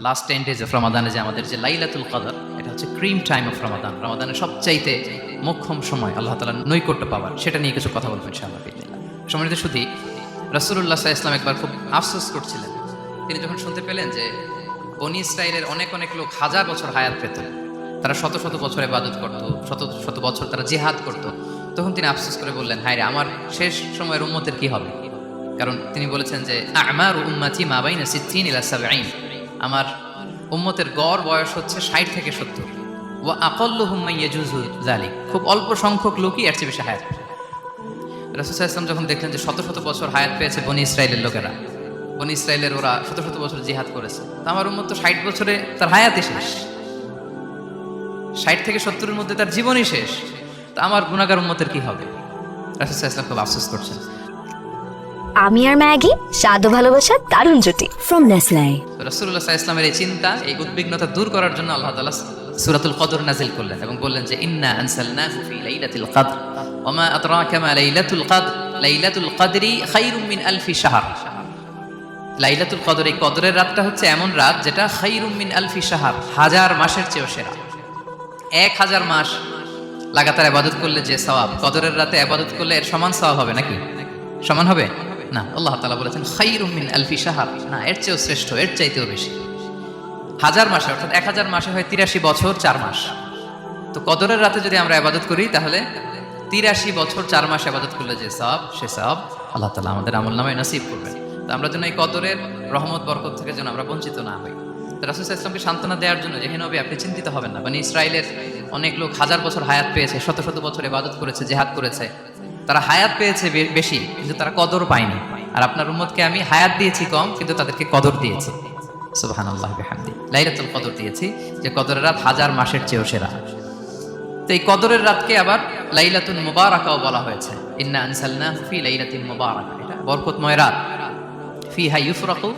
Last 10 days of রমাদানে যে আমাদের যে লাইলাতুল কদর, এটা হচ্ছে ক্রিম টাইম অফ রমাদান, রমাদানের সবচাইতে মোক্ষম সময় আল্লাহ তাআলার নৈকট্য পাওয়ার, সেটা নিয়ে কিছু কথা বলবো ইনশাআল্লাহ। সম্মানিত শুধু রাসূলুল্লাহ সাল্লাল্লাহু আলাইহি ওয়াসাল্লাম একবার খুব আফসোস করছিলেন। তিনি যখন শুনতে পেলেন যে বনী ইসরাইলের অনেক অনেক লোক হাজার বছর হায়াত পেত, তারা শত শত বছর ইবাদত করত, শত শত বছর তারা জিহাদ করত, তখন তিনি আফসোস করে বললেন, হায় রে, আমার শেষ সময়ের উম্মতের কি হবে? কারণ তিনি বলেছেন যে আমারু উম্মতি মা বাইনা 60 ইলা 70, আমার উম্মতের গড় বয়স হচ্ছে 60 থেকে 70, ওয়া আকাল্লুহুম মান ইয়াজুজু যালিক, খুব অল্প সংখ্যক লোকই এর চেয়ে বেশি হায়াত। রাসূল সাল্লাল্লাহু আলাইহি ওয়াসাল্লাম যখন দেখলেন যে শত শত বছর হায়াত পেয়েছে বনী ইসরাইলের লোকেরা, বনী ইসরাইলের ওরা শত শত বছর জিহাদ করেছে, তো আমার উম্মত তো 60 বছরে তার হায়াতই শেষ, 60 থেকে 70-এর মধ্যে তার জীবনই শেষ, তো আমার গুনাহগার উম্মতের কি হবে? রাসূল সাল্লাল্লাহু আলাইহি ওয়াসাল্লাম খুব আফসোস করছেন। আমি আর ম্যাগি, স্বাদ ও ভালোবাসার দারুণ জুটি ফ্রম নেসলে। রাসূলুল্লাহ সাল্লাল্লাহু আলাইহি ওয়াসাল্লামের এই চিন্তা, এই উদ্বিগ্নতা দূর করার জন্য আল্লাহ তাআলা সূরাতুল কদর নাযিল করলেন এবং বললেন যে ইন্না আনসালনাহু ফি লাইলাতিল কদর ওয়া মা আদরাকা মা লাইলাতুল কদর লাইলাতুল কদরি খায়রুম মিন আলফি শাহর। লাইলাতুল কদর, এই কদরের রাতটা হচ্ছে এমন রাত যেটা খায়রুম মিন আলফি শাহর, হাজার মাসের চেয়েও সেরা। 1000 মাস লাগাতার ইবাদত করলে যে সওয়াব, কদরের রাতে ইবাদত করলে এর সমান সওয়াব হবে নাকি? সমান হবে না। আল্লাহ তাআলা বলেছেন খায়রুম মিন আলফি শাহর, না, এর চেয়েও শ্রেষ্ঠ, এর চাইতেও বেশি। 1000 মাসে, অর্থাৎ 1000 মাসে হয় 83 বছর 4 মাস। তো কদরের রাতে যদি আমরা ইবাদত করি তাহলে 83 বছর 4 মাস ইবাদত করলে যে সওয়াব, সে সওয়াব আল্লাহ তাআলা আমাদের আমলনামায় নসিব করবেন। তো আমরা যেন এই কদরের রহমত বরকত থেকে যেন আমরা বঞ্চিত না হই। তো রাসূল সাল্লাল্লাহু আলাইহি ওয়াসাল্লামকে সান্ত্বনা দেওয়ার জন্য যে হে নবী, আপনি চিন্তিত হবেন না, মানে ইসরায়েলের অনেক লোক হাজার বছর হায়াত পেয়েছে, শত শত বছর ইবাদত করেছে, জিহাদ করেছে, তারা হায়াত পেয়েছে বেশি কিন্তু তারা কদর পায়নি। আর আপনার উম্মতকে আমি হায়াত দিয়েছি কম, কিন্তু তাদেরকে কদর দিয়েছি। সুবহানাল্লাহ বিহামদি, লাইলাতুল কদর দিয়েছি, যে কদরের রাত হাজার মাসের চেয়েও সেরা। তো এই কদরের রাতকে আবার লাইলাতুল মুবারাকাও বলা হয়েছে। ইন্না আনসালনাহু ফি লাইলাতিল মুবারাকা, এটা বরকতময় রাত। ফিহা ইউফরাকু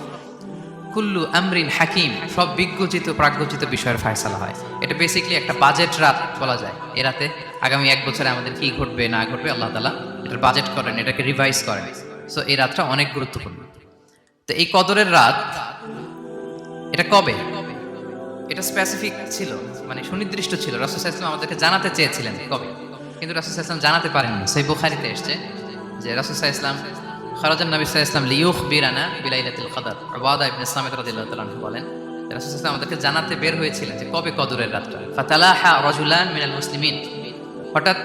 কুল্লু আমরিন হাকিম, সব বিজ্ঞচিত প্রাজ্ঞচিত বিষয়ের ফয়সালা হয়। এটা বেসিক্যালি একটা বাজেট রাত বলা যায়। এ রাতে আগামী 1 বছরে আমাদের কি ঘটবে না ঘটবে আল্লাহ তাআলা এটার বাজেট করেন, এটাকে রিভাইজ করেন। সো এই রাতটা অনেক গুরুত্বপূর্ণ। তো এই কদরের রাত, এটা কবে? এটা স্পেসিফিক ছিল, মানে সুনির্দিষ্ট ছিল। রাসূল সাল্লাল্লাহু আলাইহি ওয়াসাল্লাম আমাদেরকে জানাতে চেয়েছিলেন কবে, কিন্তু রাসূল সাল্লাল্লাহু আলাইহি ওয়াসাল্লাম জানাতে পারেননি। সহিহ বুখারীতে এসেছে যে রাসূল সাল্লাল্লাহু আলাইহি ওয়াসাল্লাম খারাজান নবী সাল্লাল্লাহু আলাইহি ওয়াসাল্লাম লিয়ুখবিরানা বিলাইলাতিল কদর। উবাদা ইবনে সামিত রাদিয়াল্লাহু তাআলা আনহু বলেন, রাসূল সাল্লাল্লাহু আলাইহি ওয়াসাল্লাম আমাদেরকে জানাতে বের হয়েছিলেন যে কবে কদরের রাতটা। ফাতালাহা রাজুলান মিনাল মুসলিমিন, হঠাৎ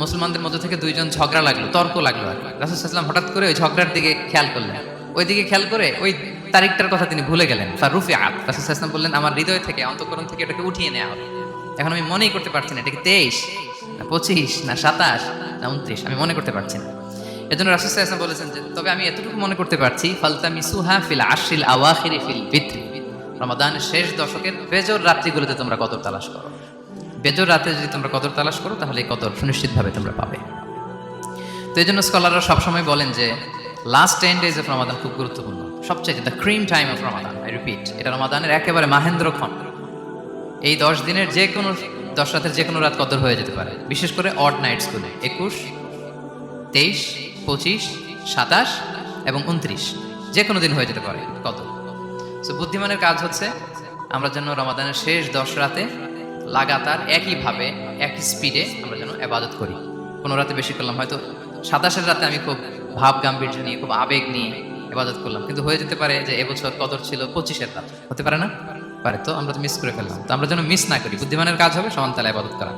মুসলমানদের মধ্য থেকে দুইজন ঝগড়া লাগলো, তর্ক লাগলো। রাসূল সাল্লাল্লাহু আলাইহি ওয়াসাল্লাম হঠাৎ করে ওই ঝগড়ার দিকে খেয়াল করলেন, ওই দিকে খেয়াল করে ওই তারিখটার কথা তিনি ভুলে গেলেন। ফারুফিআত, রাসূল সাল্লাল্লাহু আলাইহি ওয়াসাল্লাম বললেন, আমার হৃদয় থেকে, অন্তঃকরণ থেকে এটাকে উঠিয়ে নেওয়া হবে। এখন আমি মনেই করতে পারছি না এটা কি 23 না 25 না 27 না 29, আমি মনে করতে পারছি না। এজন্য রাসূল সাল্লাল্লাহু আলাইহি ওয়াসাল্লাম বলেছেন যে তবে আমি এতটুকু মনে করতে পারছি, ফালতামিসুহা ফিল আশরিল আওয়াখিরি ফিল বিত্র, রমাদানের শেষ দশকের বেজর রাত্রিগুলোতে তোমরা কদর তালাশ করো। বেজর রাতে যদি তোমরা কদর তালাশ করো তাহলে এই কদর সুনিশ্চিতভাবে তোমরা পাবে। তো এই জন্য স্কলাররা সবসময় বলেন যে লাস্ট 10 ডেজ অফ রমাদান খুব গুরুত্বপূর্ণ, সবচেয়ে the cream time of Ramadan. I repeat, এটা রমাদানের একেবারে মাহেন্দ্রক্ষণ। এই 10 দিনের যে কোনো 10 রাতের যে কোনো রাত কদর হয়ে যেতে পারে, বিশেষ করে অড নাইটস গুলো 21, 23, 25, 27 এবং 29, যে কোনো দিন হয়ে যেতে পারে কদর। সো বুদ্ধিমানের কাজ হচ্ছে আমরা যেন রমাদানের শেষ 10 রাতে লাগাতার একইভাবে একই স্পিডে আমরা যেন ইবাদত করি। কোনো রাতে বেশি করলাম, হয়তো 27-এর রাতে আমি খুব ভাব গাম্ভীর্য নিয়ে, খুব আবেগ নিয়ে ইবাদত করলাম, কিন্তু হয়ে যেতে পারে যে এবছর কদর ছিল 25-এর রাত, হতে পারে না? পারে। তো আমরা তো মিস করে ফেললাম। তো আমরা যেন মিস না করি, বুদ্ধিমানের কাজ হবে সমান তালে ইবাদত করা।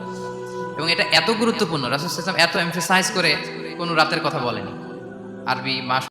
এবং এটা এত গুরুত্বপূর্ণ, রাসূল সাল্লাল্লাহু আলাইহি ওয়াসাল্লাম এত এমফাসাইজ করে কোনো রাতের কথা বলেনি। আরবি মাস